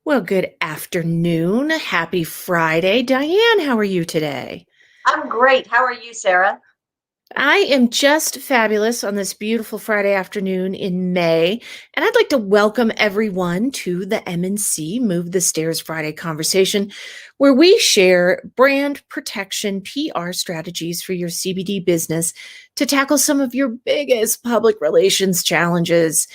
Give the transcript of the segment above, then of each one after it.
Well, good afternoon. Happy Friday. Diane, how are you today? I'm great. How are you, Sarah? I am just fabulous on this beautiful Friday afternoon in May, and I'd like to welcome everyone to the M&C Move the Stairs Friday conversation, where we share brand protection PR strategies for your CBD business to tackle some of your biggest public relations challenges.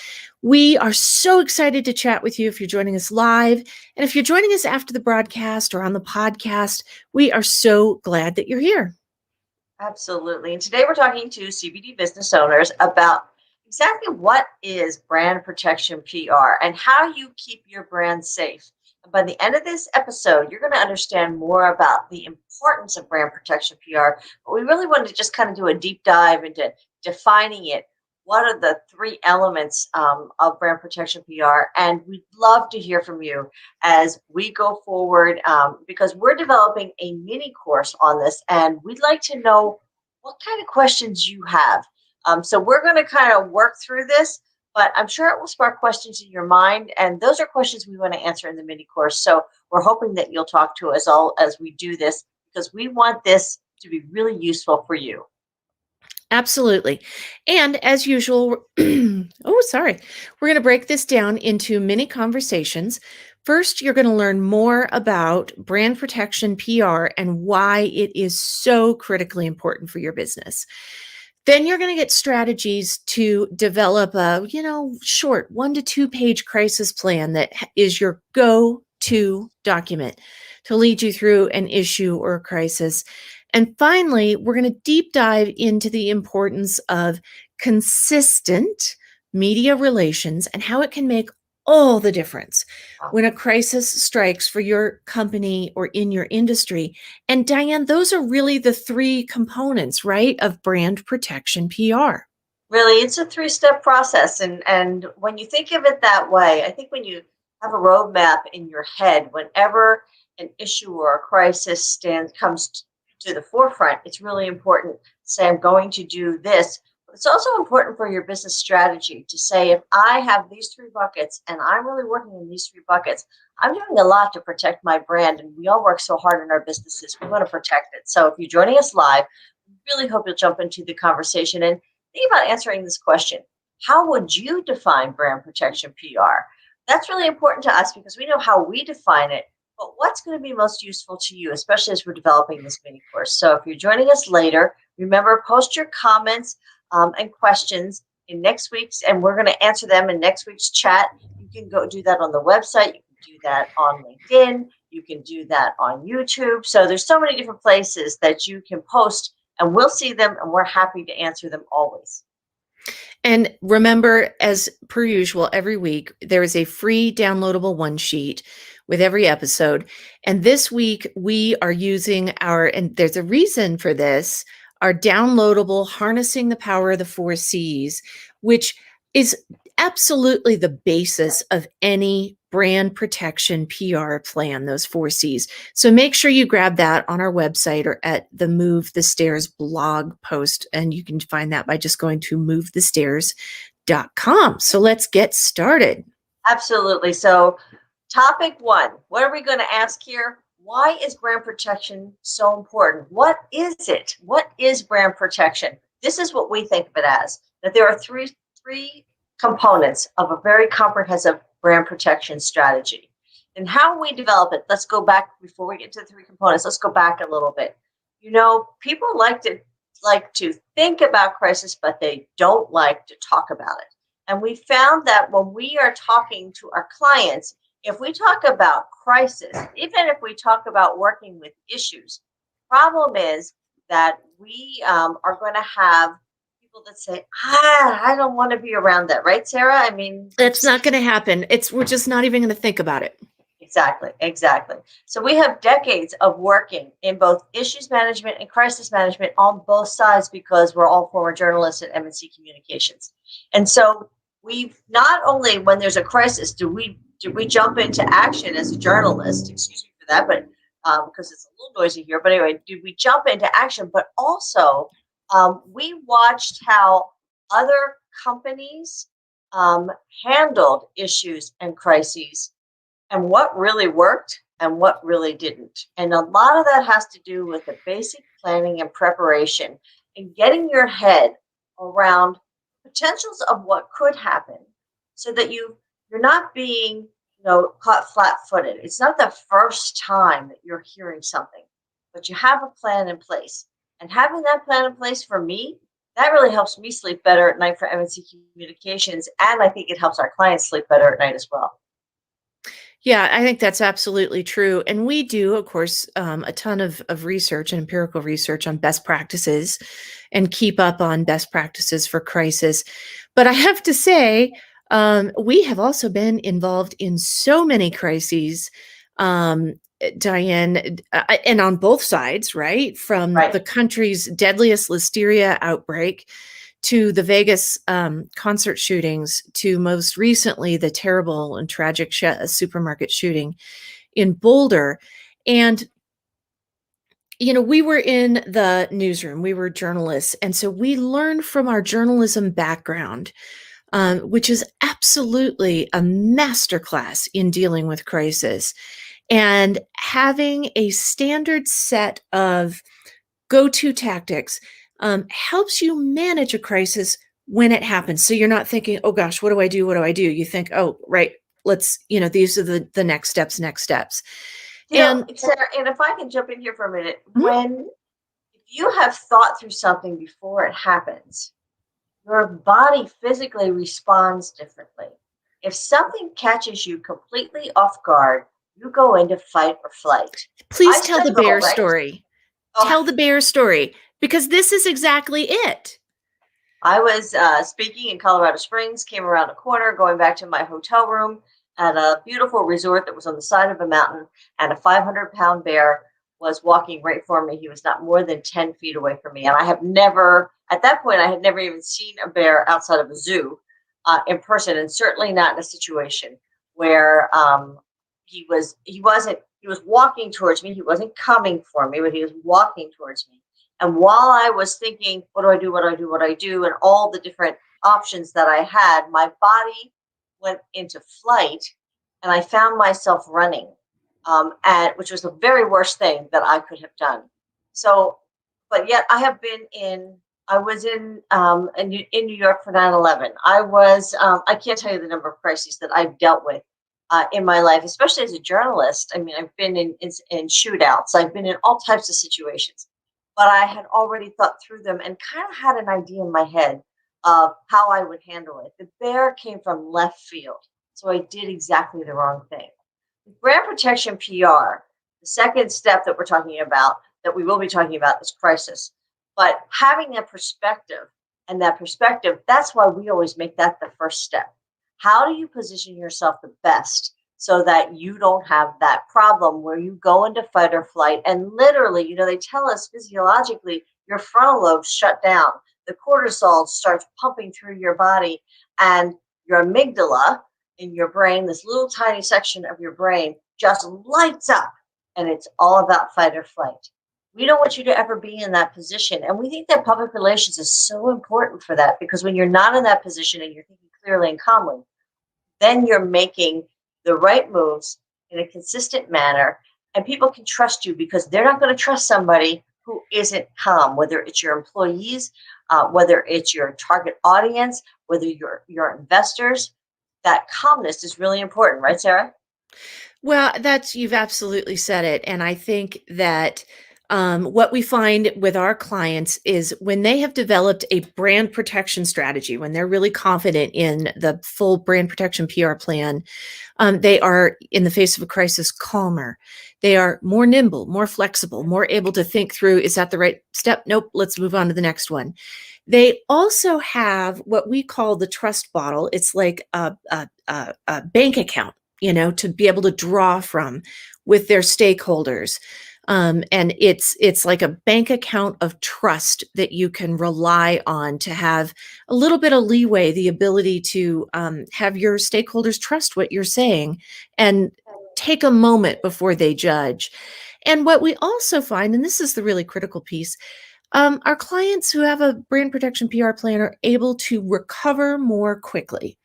We are so excited to chat with you if you're joining us live. And if you're joining us after the broadcast or on the podcast, we are so glad that you're here. Absolutely. And today we're talking to CBD business owners about exactly what is brand protection PR and how you keep your brand safe. And by the end of this episode, you're going to understand more about the importance of brand protection PR. But we really wanted to just kind of do a deep dive into defining it. What are the three elements of brand protection PR? And we'd love to hear from you as we go forward because we're developing a mini course on this and we'd like to know what kind of questions you have. So we're going to kind of work through this, but I'm sure it will spark questions in your mind. And those are questions we want to answer in the mini course. So we're hoping that you'll talk to us all as we do this because we want this to be really useful for you. Absolutely. And as usual, oh, sorry, we're going to break this down into mini conversations. First, you're going to learn more about brand protection PR and why it is so critically important for your business. Then you're going to get strategies to develop a, short 1 to 2 page crisis plan that is your go-to document to lead you through an issue or a crisis. And finally, we're going to deep dive into the importance of consistent media relations and how it can make all the difference when a crisis strikes for your company or in your industry. And Diane, those are really the three components, right, of brand protection PR. Really, it's a three-step process. And when you think of it that way, I think when you have a roadmap in your head, whenever an issue or a crisis comes to the forefront, it's really important to say, I'm going to do this. But it's also important for your business strategy to say, if I have these three buckets and I'm really working in these three buckets, I'm doing a lot to protect my brand. And we all work so hard in our businesses. We want to protect it. So if you're joining us live, we really hope you'll jump into the conversation. And think about answering this question. How would you define brand protection PR? That's really important to us because we know how we define it, but what's going to be most useful to you, especially as we're developing this mini course. So if you're joining us later, remember, post your comments and questions in next week's, and we're going to answer them in next week's chat. You can go do that on the website. You can do that on LinkedIn. You can do that on YouTube. So there's so many different places that you can post and we'll see them and we're happy to answer them always. And remember, as per usual, every week there is a free downloadable one sheet with every episode. And this week we are using and there's a reason for this, our downloadable Harnessing the Power of the Four C's, which is absolutely the basis of any brand protection PR plan, those four C's. So make sure you grab that on our website or at the Move the Stairs blog post. And you can find that by just going to movethestairs.com. So let's get started. Absolutely. So, topic one, what are we going to ask here? Why is brand protection so important? What is it? What is brand protection? This is what we think of it as, that there are three components of a very comprehensive brand protection strategy. And how we develop it, let's go back before we get to the three components. Let's go back a little bit. People like to think about crisis, but they don't like to talk about it. And we found that when we are talking to our clients, if we talk about crisis, even if we talk about working with issues, problem is that we are going to have people that say, I don't want to be around that, right, Sarah? I mean, That's not going to happen. We're just not even going to think about it. exactly, exactly. So we have decades of working in both issues management and crisis management on both sides because we're all former journalists at M&C Communications. And so we've not only when there's a crisis do we jump into action as a journalist, excuse me for that, but because it's a little noisy here, but anyway, do we jump into action? But also we watched how other companies handled issues and crises and what really worked and what really didn't. And a lot of that has to do with the basic planning and preparation and getting your head around potentials of what could happen so that you're not being caught flat-footed. It's not the first time that you're hearing something, but you have a plan in place. And having that plan in place for me, that really helps me sleep better at night for MNC communications. And I think it helps our clients sleep better at night as well. Yeah, I think that's absolutely true. And we do, of course, a ton of research and empirical research on best practices and keep up on best practices for crisis. But I have to say, we have also been involved in so many crises, Diane, and on both sides, right? From Right. the country's deadliest listeria outbreak to the Vegas concert shootings, to most recently the terrible and tragic supermarket shooting in Boulder. And, we were in the newsroom, we were journalists. And so we learned from our journalism background, which is absolutely a masterclass in dealing with crisis. And having a standard set of go-to tactics helps you manage a crisis when it happens. So you're not thinking, oh gosh, what do I do? What do I do? You think, oh, right, these are the next steps, next steps. And Sarah, and if I can jump in here for a minute, mhm, if you have thought through something before it happens, your body physically responds differently. If something catches you completely off guard, you go into fight or flight. please I tell the studied all bear right. story. Oh, Tell the bear story, because this is exactly it. I was speaking in Colorado Springs, came around a corner, going back to my hotel room at a beautiful resort that was on the side of a mountain, and a 500-pound bear was walking right for me. He was not more than 10 feet away from me. And I have never, at that point, I had never even seen a bear outside of a zoo in person, and certainly not in a situation where he was walking towards me. He wasn't coming for me, but he was walking towards me. And while I was thinking, what do I do? What do I do? What do I do? And all the different options that I had, my body went into flight and I found myself running, which was the very worst thing that I could have done. So, but yet I was in New York for 9/11. I can't tell you the number of crises that I've dealt with in my life, especially as a journalist. I mean, I've been in shootouts, I've been in all types of situations, but I had already thought through them and kind of had an idea in my head of how I would handle it. The bear came from left field, so I did exactly the wrong thing. With Brand Protection PR, the second step that we're talking about, that we will be talking about, is crisis. But having that perspective, that's why we always make that the first step. How do you position yourself the best so that you don't have that problem where you go into fight or flight? And literally, they tell us physiologically your frontal lobes shut down, the cortisol starts pumping through your body, and your amygdala in your brain, this little tiny section of your brain, just lights up, and it's all about fight or flight. We don't want you to ever be in that position. And we think that public relations is so important for that, because when you're not in that position and you're thinking clearly and calmly, then you're making the right moves in a consistent manner, and people can trust you because they're not going to trust somebody who isn't calm, whether it's your employees, whether it's your target audience, whether your investors. That calmness is really important, right, Sarah? Well, you've absolutely said it. And I think that what we find with our clients is when they have developed a brand protection strategy, when they're really confident in the full brand protection PR plan, they are, in the face of a crisis, calmer. They are more nimble, more flexible, more able to think through, is that the right step? Nope, let's move on to the next one. They also have what we call the trust bottle. It's like a bank account, to be able to draw from with their stakeholders. And it's like a bank account of trust that you can rely on to have a little bit of leeway, the ability to have your stakeholders trust what you're saying and take a moment before they judge. And what we also find, and this is the really critical piece, our clients who have a brand protection PR plan are able to recover more quickly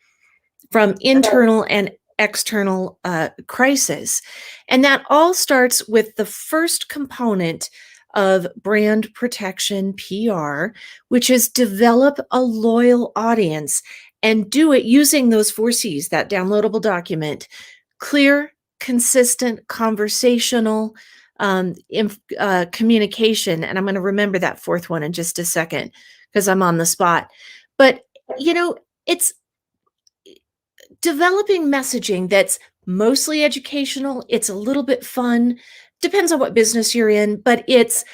from internal and external crisis. And that all starts with the first component of brand protection PR, which is develop a loyal audience and do it using those 4 C's, that downloadable document: clear, consistent, conversational, communication. And I'm going to remember that fourth one in just a second because I'm on the spot. But, you know, it's developing messaging that's mostly educational. It's a little bit fun, depends on what business you're in, but it's,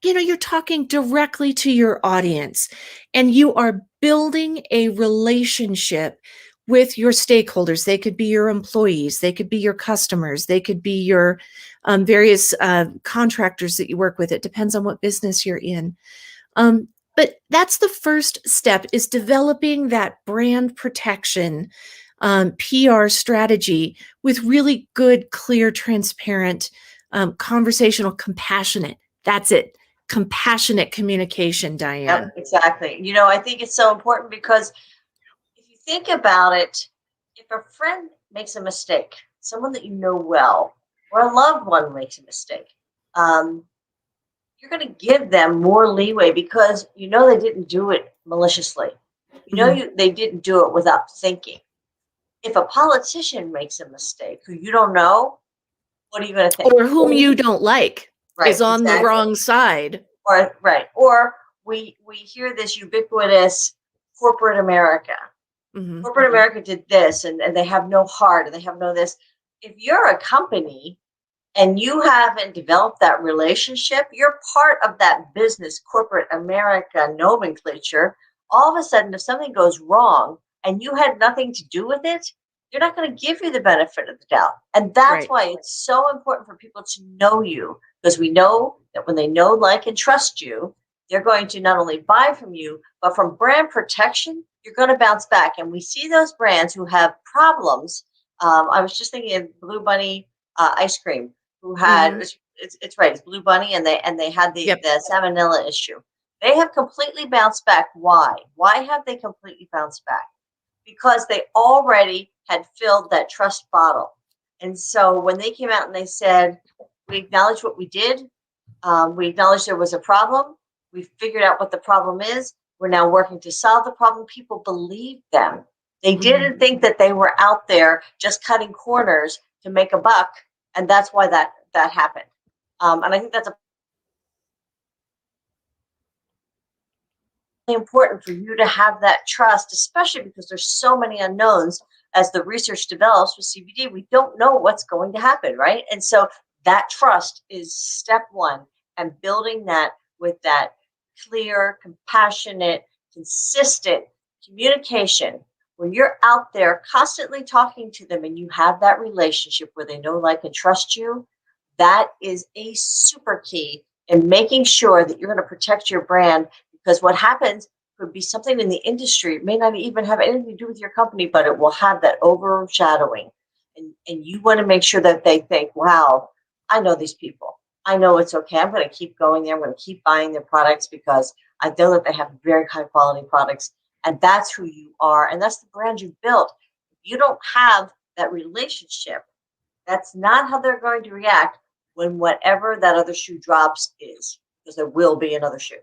you're talking directly to your audience and you are building a relationship with your stakeholders. They could be your employees, they could be your customers, they could be your various contractors that you work with. It depends on what business you're in. But that's the first step, is developing that brand protection PR strategy with really good, clear, transparent, conversational, compassionate. That's it. Compassionate communication, Diane. Yep, exactly. I think it's so important because if you think about it, if a friend makes a mistake, someone that you know well, or a loved one makes a mistake, um, you're going to give them more leeway because they didn't do it maliciously. Mhm. They didn't do it without thinking. If a politician makes a mistake who you don't know, what are you going to think? Or whom you don't like is Right, on the exactly. wrong side. Or right, or we hear this ubiquitous corporate America. Mhm. Corporate America did this, and they have no heart, and they have no this. If you're a company and you haven't developed that relationship, you're part of that business corporate America nomenclature. All of a sudden, if something goes wrong and you had nothing to do with it, they're not going to give you the benefit of the doubt. And that's Right. why it's so important for people to know you, because we know that when they know, like, and trust you, they're going to not only buy from you, but from brand protection, you're going to bounce back. And we see those brands who have problems. I was just thinking of Blue Bunny ice cream, who had Mhm. it's right, it's Blue Bunny, and they had Yep. the salmonella issue. They have completely bounced back. Why? Why have they completely bounced back? Because they already had filled that trust bottle. And so when they came out and they said, we acknowledge what we did, we acknowledge there was a problem, we figured out what the problem is, we're now working to solve the problem, people believed them. They Mhm. didn't think that they were out there just cutting corners to make a buck, and that's why that happened. And I think that's important for you to have that trust, especially because there's so many unknowns. As the research develops with CBD, we don't know what's going to happen, right? And so that trust is step one, and building that with that clear, compassionate, consistent communication. When you're out there constantly talking to them and you have that relationship where they know, like, and trust you, that is a super key in making sure that you're going to protect your brand, because what happens could be something in the industry. It may not even have anything to do with your company, but it will have that overshadowing. And you want to make sure that they think, wow, I know these people. I know it's okay. I'm going to keep going there. I'm going to keep buying their products because I know that they have very high quality products. And that's who you are. And that's the brand you've built. If you don't have that relationship, that's not how they're going to react when whatever that other shoe drops is, because there will be another shoe.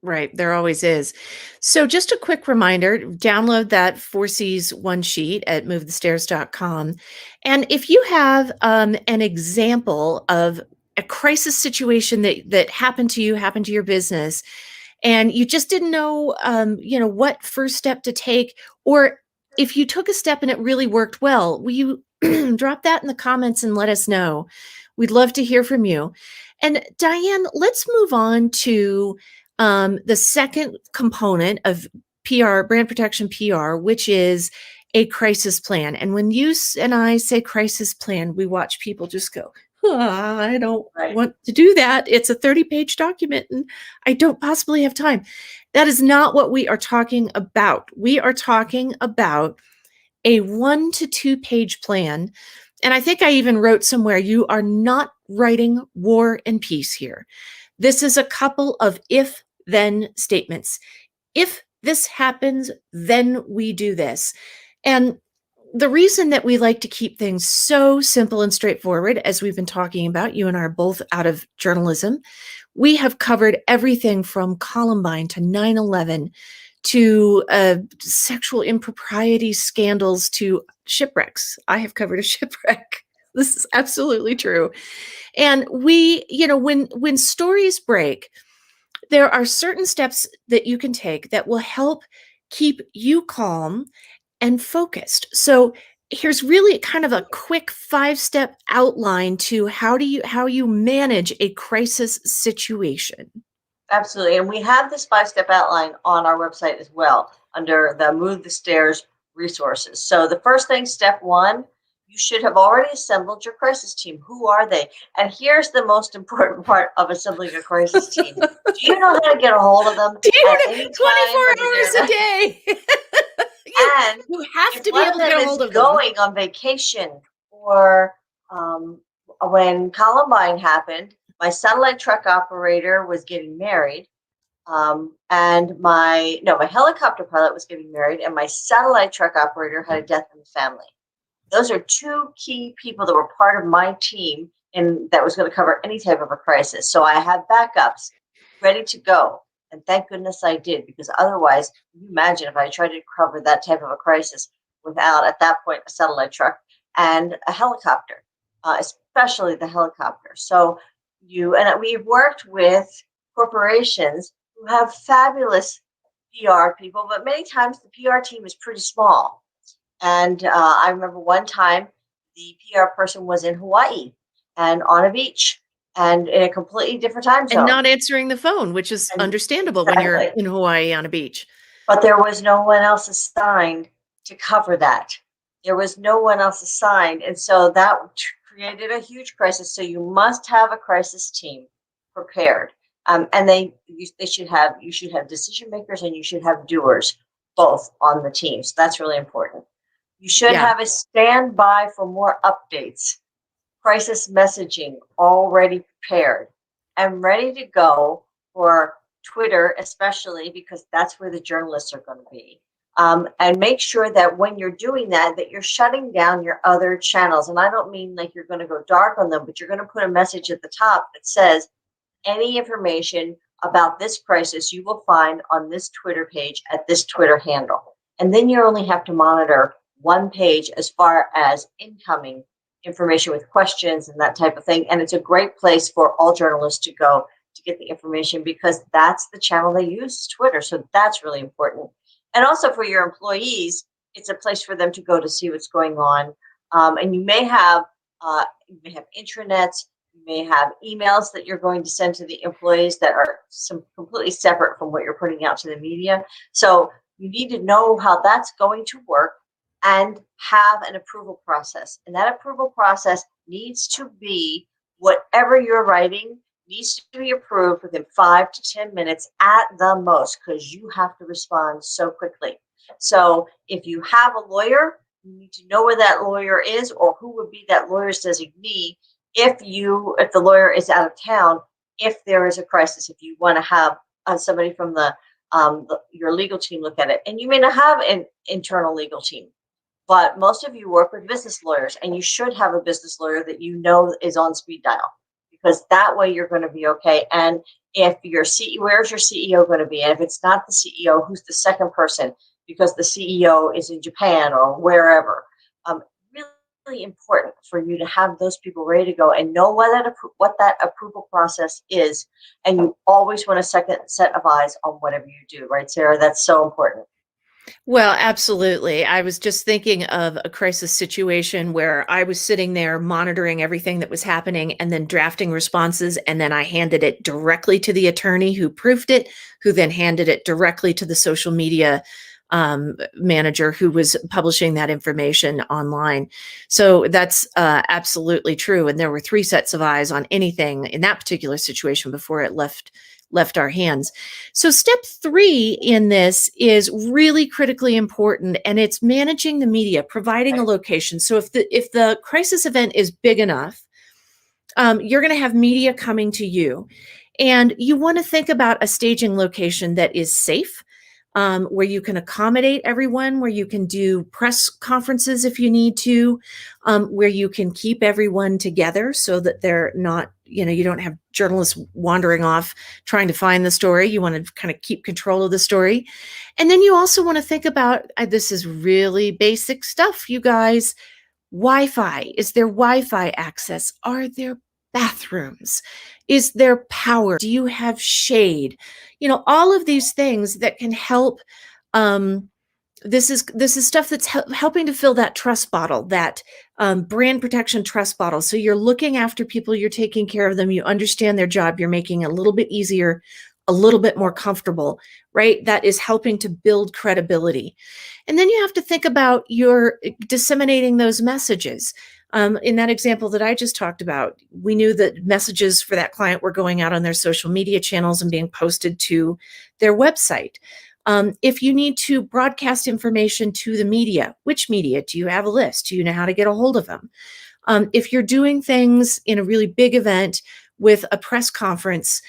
Right, there always is. So just a quick reminder, download that 4C's one sheet at movethestairs.com. And if you have an example of a crisis situation that happened to you, happened to your business, and you just didn't know, what first step to take, or if you took a step and it really worked well, will you drop that in the comments and let us know? We'd love to hear from you. And Diane, let's move on to the second component of PR, brand protection PR, which is a crisis plan. And when you and I say crisis plan, we watch people just go, I don't Right. want to do that. It's a 30-page document and I don't possibly have time. That is not what we are talking about. We are talking about a 1 to 2 page plan. And I think I even wrote somewhere, you are not writing War and Peace here. This is a couple of if then statements. If this happens, then we do this. And the reason that we like to keep things so simple and straightforward, as we've been talking about, you and I are both out of journalism, we have covered everything from Columbine to 9/11 to sexual impropriety scandals to shipwrecks. I have covered a shipwreck. This is absolutely true. And we, when stories break, there are certain steps that you can take that will help keep you calm and focused. So here's really kind of a quick 5-step outline to how you manage a crisis situation. Absolutely. And we have this 5-step outline on our website as well under the Move the Stairs resources. So the first thing, step one, you should have already assembled your crisis team. Who are they? And here's the most important part of assembling a crisis team. Do you know how to get a hold of them Do you at know, any 24 time of the hours day? a day? you, And you have if to be one of able to them get a is hold of them. going on vacation, or when Columbine happened, my satellite truck operator was getting married, and my helicopter pilot was getting married, and my satellite truck operator had a death in the family. Those are two key people that were part of my team and that was going to cover any type of a crisis. So I have backups ready to go. And thank goodness I did, because otherwise, can you imagine if I tried to cover that type of a crisis without, at that point, a satellite truck and a helicopter, especially the helicopter. So we've worked with corporations who have fabulous PR people, but many times the PR team is pretty small. And I remember one time the PR person was in Hawaii and on a beach and in a completely different time And zone. not answering the phone, which is And understandable when you're exactly. in Hawaii on a beach. But there was no one else assigned to cover that. There was no one else assigned. And so that created a huge crisis. So you must have a crisis team prepared. And you should have decision makers and you should have doers both on the team. So that's really important. You should Yeah. have a standby for more updates, crisis messaging already prepared and ready to go for Twitter, especially because that's where the journalists are going to be. And make sure that when you're doing that, that you're shutting down your other channels. And I don't mean like you're going to go dark on them, but you're going to put a message at the top that says any information about this crisis you will find on this Twitter page at this Twitter handle. And then you only have to monitor one page as far as incoming information with questions and that type of thing. And it's a great place for all journalists to go to get the information, because that's the channel they use, Twitter. So that's really important. And also for your employees, it's a place for them to go to see what's going on. And you may have intranets, you may have emails that you're going to send to the employees that are completely separate from what you're putting out to the media. So you need to know how that's going to work and have an approval process. And that approval process needs to be whatever you're writing needs to be approved within 5 to 10 minutes at the most, because you have to respond so quickly. So if you have a lawyer, you need to know where that lawyer is or who would be that lawyer's designee if the lawyer is out of town, if there is a crisis, if you want to have somebody from your legal team look at it. And you may not have an internal legal team, but most of you work with business lawyers, and you should have a business lawyer that you know is on speed dial, because that way you're going to be okay. And if your CEO, where's your CEO going to be? And if it's not the CEO, who's the second person? Because the CEO is in Japan or wherever. Really important for you to have those people ready to go and know what that approval process is. And you always want a second set of eyes on whatever you do, right, Sarah? That's so important. Well, absolutely. I was just thinking of a crisis situation where I was sitting there monitoring everything that was happening and then drafting responses. And then I handed it directly to the attorney who proofed it, who then handed it directly to the social media manager who was publishing that information online. So that's absolutely true. And there were 3 sets of eyes on anything in that particular situation before it left our hands. So step 3 in this is really critically important, and it's managing the media, providing a location. So if the crisis event is big enough, you're going to have media coming to you, and you want to think about a staging location that is safe. where you can accommodate everyone, where you can do press conferences if you need to, where you can keep everyone together so that they're not, you don't have journalists wandering off trying to find the story. You want to kind of keep control of the story. And then you also want to think about, this is really basic stuff, you guys. Wi-Fi. Is there Wi-Fi access? Are there bathrooms? Is there power? Do you have shade? All of these things that can help. This is stuff that's helping to fill that trust bottle, that brand protection trust bottle. So you're looking after people, you're taking care of them, you understand their job, you're making it a little bit easier, a little bit more comfortable, right? That is helping to build credibility. And then you have to think about your disseminating those messages. In that example that I just talked about, we knew that messages for that client were going out on their social media channels and being posted to their website. If you need to broadcast information to the media, which media? Do you have a list? Do you know how to get a hold of them? If you're doing things in a really big event with a press conference,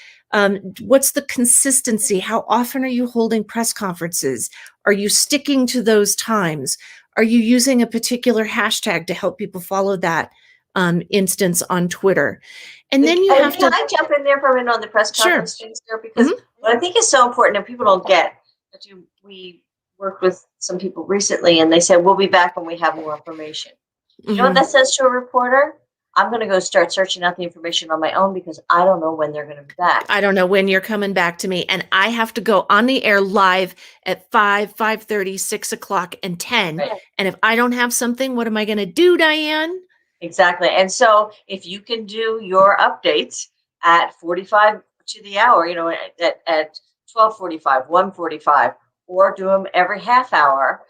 what's the consistency? How often are you holding press conferences? Are you sticking to those times? Are you using a particular hashtag to help people follow that instance on Twitter? And then you have can to. I jump in there for a minute on the press Sure. conference things there? Because what I think is so important and people don't get, we worked with some people recently and they said, we'll be back when we have more information. You know what that says to a reporter? I'm going to go start searching out the information on my own because I don't know when they're going to be back. I don't know when you're coming back to me. And I have to go on the air live at 5, 5:30, 6 o'clock, and 10. Right. And if I don't have something, what am I going to do, Diane? Exactly. And so if you can do your updates at 45 to the hour, at 12:45, 1:45, or do them every half hour,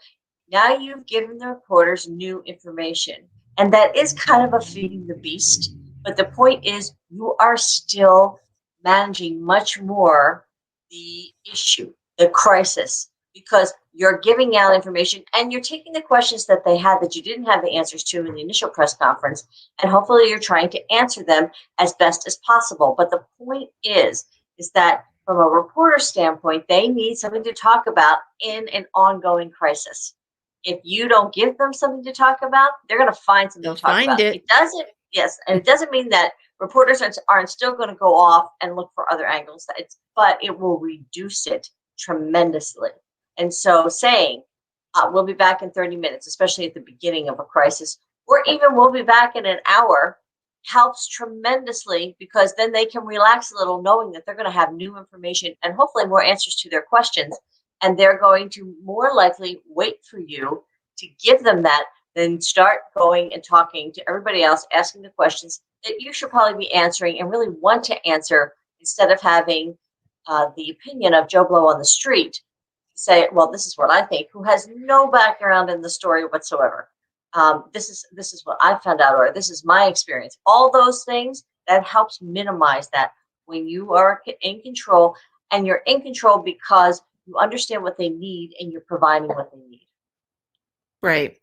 now you've given the reporters new information. And that is kind of a feeding the beast. But the point is, you are still managing much more the issue, the crisis, because you're giving out information and you're taking the questions that they had that you didn't have the answers to in the initial press conference. And hopefully you're trying to answer them as best as possible. But the point is that from a reporter standpoint, they need something to talk about in an ongoing crisis. If you don't give them something to talk about, they're going to find something to talk about. It doesn't, yes, and it doesn't mean that reporters aren't still going to go off and look for other angles. But it will reduce it tremendously. And so saying, we'll be back in 30 minutes, especially at the beginning of a crisis, or even we'll be back in an hour, helps tremendously because then they can relax a little knowing that they're going to have new information and hopefully more answers to their questions. And they're going to more likely wait for you to give them that than start going and talking to everybody else, asking the questions that you should probably be answering and really want to answer instead of having the opinion of Joe Blow on the street say, well, this is what I think, who has no background in the story whatsoever. This is what I found out, or this is my experience. All those things, that helps minimize that when you are in control, and you're in control because you understand what they need and you're providing what they need. Right.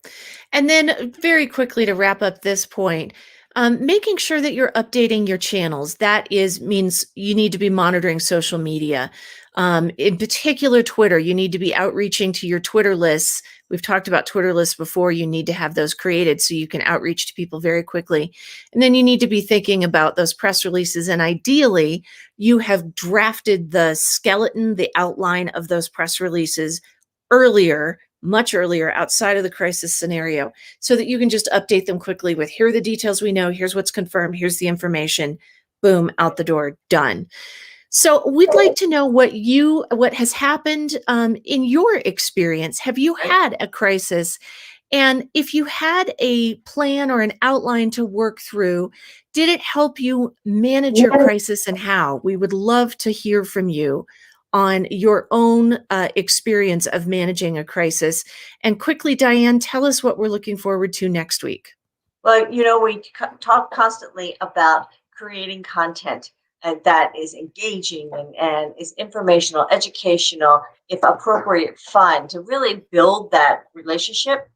And then very quickly to wrap up this point, making sure that you're updating your channels. That means you need to be monitoring social media. In particular, Twitter. You need to be outreaching to your Twitter lists. We've talked about Twitter lists before. You need to have those created so you can outreach to people very quickly. And then you need to be thinking about those press releases. And ideally, you have drafted the skeleton, the outline of those press releases earlier, much earlier, outside of the crisis scenario, so that you can just update them quickly with, here are the details we know, here's what's confirmed, here's the information, boom, out the door, done. So we'd like to know what has happened in your experience. Have you had a crisis? And if you had a plan or an outline to work through, did it help you manage your crisis, and how? We would love to hear from you on your own experience of managing a crisis. And quickly, Diane, tell us what we're looking forward to next week. Well, we talk constantly about creating content that is engaging and is informational, educational, if appropriate, fun, to really build that relationship.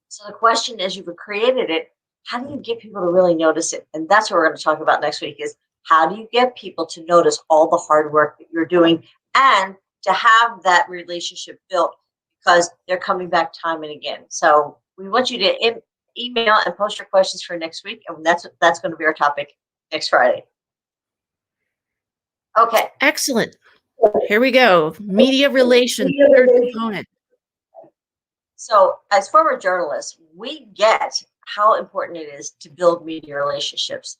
So the question is, you've created it, how do you get people to really notice it? And that's what we're going to talk about next week, is how do you get people to notice all the hard work that you're doing and to have that relationship built because they're coming back time and again. So we want you to email and post your questions for next week, and that's going to be our topic next Friday. Okay. Excellent. Here we go. Media relations, third component. So, as former journalists, we get how important it is to build media relationships.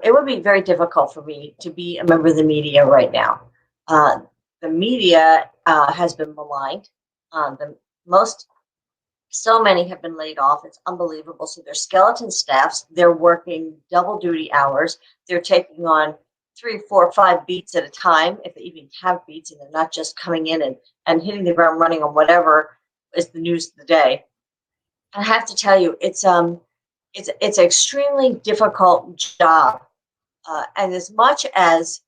It would be very difficult for me to be a member of the media right now. The media has been maligned. The most, so many have been laid off. It's unbelievable. So they're skeleton staffs. They're working double duty hours. They're taking on 3, 4, 5 beats at a time, if they even have beats, and they're not just coming in and hitting the ground running on whatever is the news of the day. I have to tell you, it's an extremely difficult job, and as much as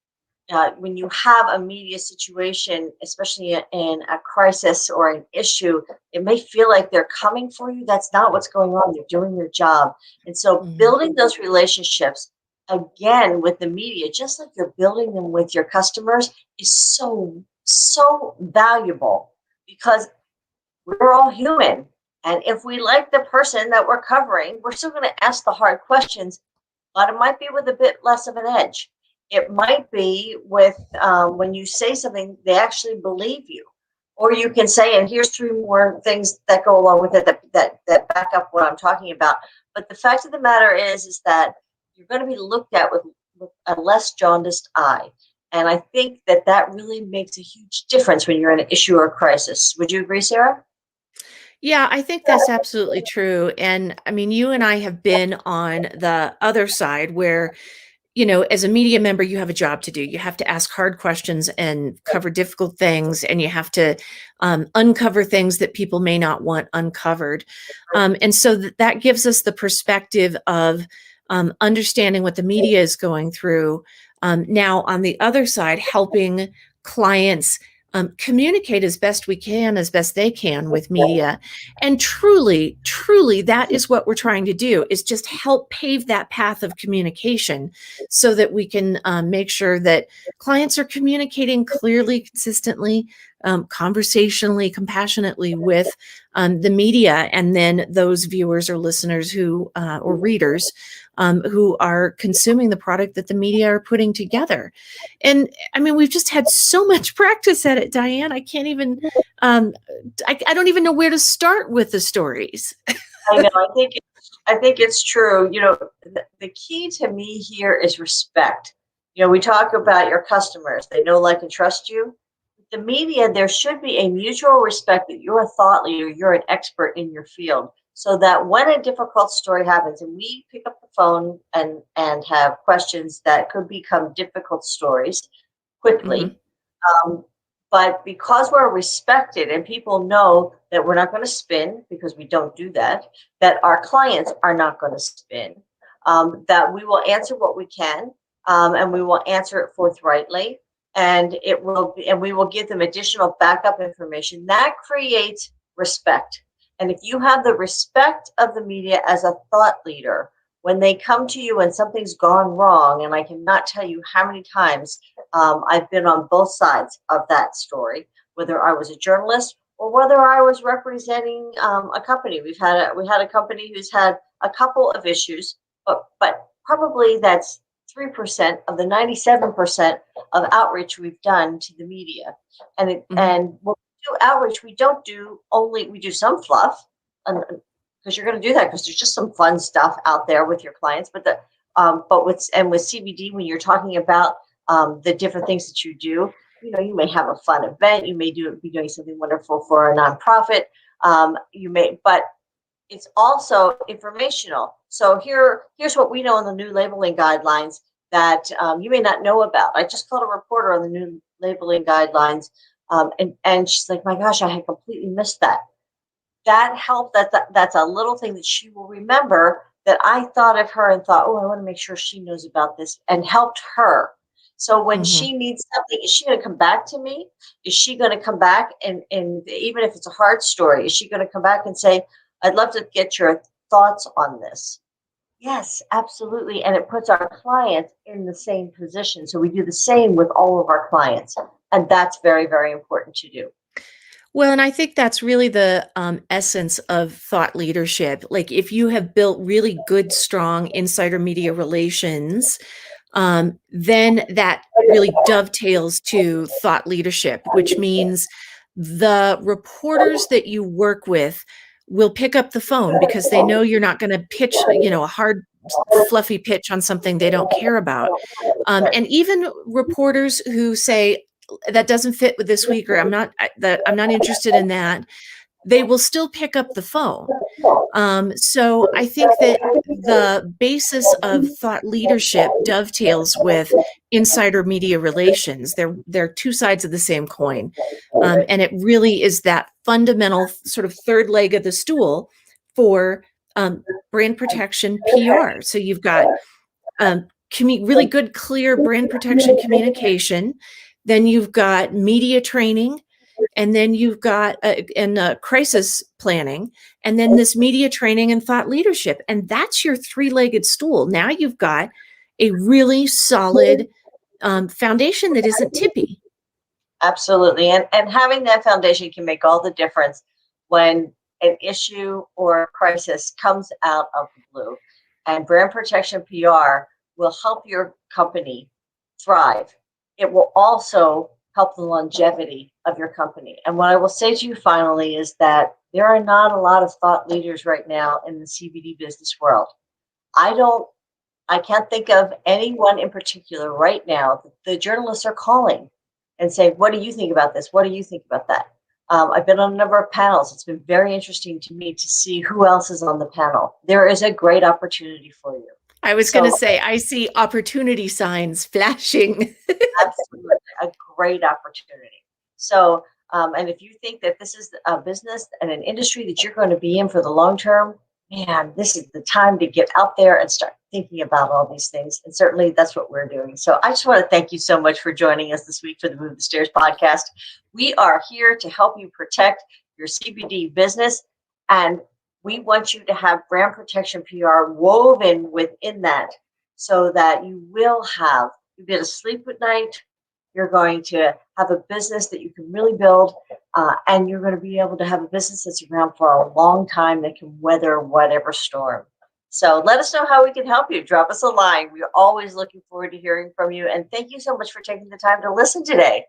when you have a media situation, especially in a crisis or an issue, it may feel like they're coming for you. That's not what's going on. They're doing their job. And so building those relationships, again, with the media, just like you're building them with your customers, is so, so valuable because we're all human. And if we like the person that we're covering, we're still going to ask the hard questions, but it might be with a bit less of an edge. It might be with when you say something, they actually believe you. Or you can say, and here's 3 more things that go along with it that back up what I'm talking about. But the fact of the matter is that you're going to be looked at with a less jaundiced eye. And I think that really makes a huge difference when you're in an issue or a crisis. Would you agree, Sarah? Yeah, I think that's absolutely true. And I mean, you and I have been on the other side where, as a media member, you have a job to do. You have to ask hard questions and cover difficult things, and you have to uncover things that people may not want uncovered. And so that gives us the perspective of understanding what the media is going through. Now, on the other side, helping clients communicate as best we can, as best they can with media. And truly, truly, that is what we're trying to do, is just help pave that path of communication so that we can make sure that clients are communicating clearly, consistently, conversationally, compassionately with the media, and then those viewers or listeners who or readers who are consuming the product that the media are putting together. And I mean, we've just had so much practice at it, Diane. I can't even, I don't even know where to start with the stories. I know. I think it's true. The key to me here is respect. We talk about your customers. They know, like, and trust you. The media, there should be a mutual respect that you're a thought leader, you're an expert in your field, so that when a difficult story happens and we pick up the phone and have questions that could become difficult stories quickly, but because we're respected and people know that we're not going to spin, because we don't do that our clients are not going to spin, that we will answer what we can, and we will answer it forthrightly, and we will give them additional backup information that creates respect. And if you have the respect of the media as a thought leader, when they come to you and something's gone wrong, and I cannot tell you how many times I've been on both sides of that story, whether I was a journalist or whether I was representing a company. We had a company who's had a couple of issues, but probably that's 3% of the 97% of outreach we've done to the media. And when we do outreach, we do some fluff, because you're going to do that because there's just some fun stuff out there with your clients. But with CBD, when you're talking about the different things that you do, you may have a fun event, you may be doing something wonderful for a nonprofit, but it's also informational. So here's what we know in the new labeling guidelines that you may not know about. I just called a reporter on the new labeling guidelines, and she's like, "My gosh, I had completely missed that." That helped. That's a little thing that she will remember, that I thought of her and thought, "Oh, I want to make sure she knows about this," and helped her. So when she needs something, is she going to come back to me? Is she going to come back and even if it's a hard story, is she going to come back and say, "I'd love to get your thoughts on this"? Yes, absolutely. And it puts our clients in the same position. So we do the same with all of our clients. And that's very, very important to do. Well, and I think that's really the essence of thought leadership. Like, if you have built really good, strong insider media relations, then that really dovetails to thought leadership, which means the reporters that you work with will pick up the phone because they know you're not going to pitch, a hard, fluffy pitch on something they don't care about. And even reporters who say that doesn't fit with this week, or I'm not interested in that, they will still pick up the phone. So I think that the basis of thought leadership dovetails with insider media relations. They're two sides of the same coin. And it really is that fundamental sort of third leg of the stool for brand protection PR. So you've got really good, clear brand protection communication. Then you've got media training, and then you've got crisis planning, and then this media training and thought leadership. And that's your three-legged stool. Now you've got a really solid foundation that isn't tippy. Absolutely. And having that foundation can make all the difference when an issue or a crisis comes out of the blue. And brand protection PR will help your company thrive. It will also help the longevity of your company. And what I will say to you finally is that there are not a lot of thought leaders right now in the CBD business world. I can't think of anyone in particular right now that the journalists are calling and say, what do you think about this? What do you think about that? I've been on a number of panels. It's been very interesting to me to see who else is on the panel. There is a great opportunity for you. I was going to say, I see opportunity signs flashing. Absolutely, a great opportunity. So, and if you think that this is a business and an industry that you're going to be in for the long term, man, this is the time to get out there and start thinking about all these things. And certainly that's what we're doing. So I just want to thank you so much for joining us this week for the Move the Stairs podcast. We are here to help you protect your CBD business. And we want you to have brand protection PR woven within that so that you'll be able to sleep at night. You're going to have a business that you can really build, and you're going to be able to have a business that's around for a long time that can weather whatever storm. So let us know how we can help you. Drop us a line. We're always looking forward to hearing from you. And thank you so much for taking the time to listen today.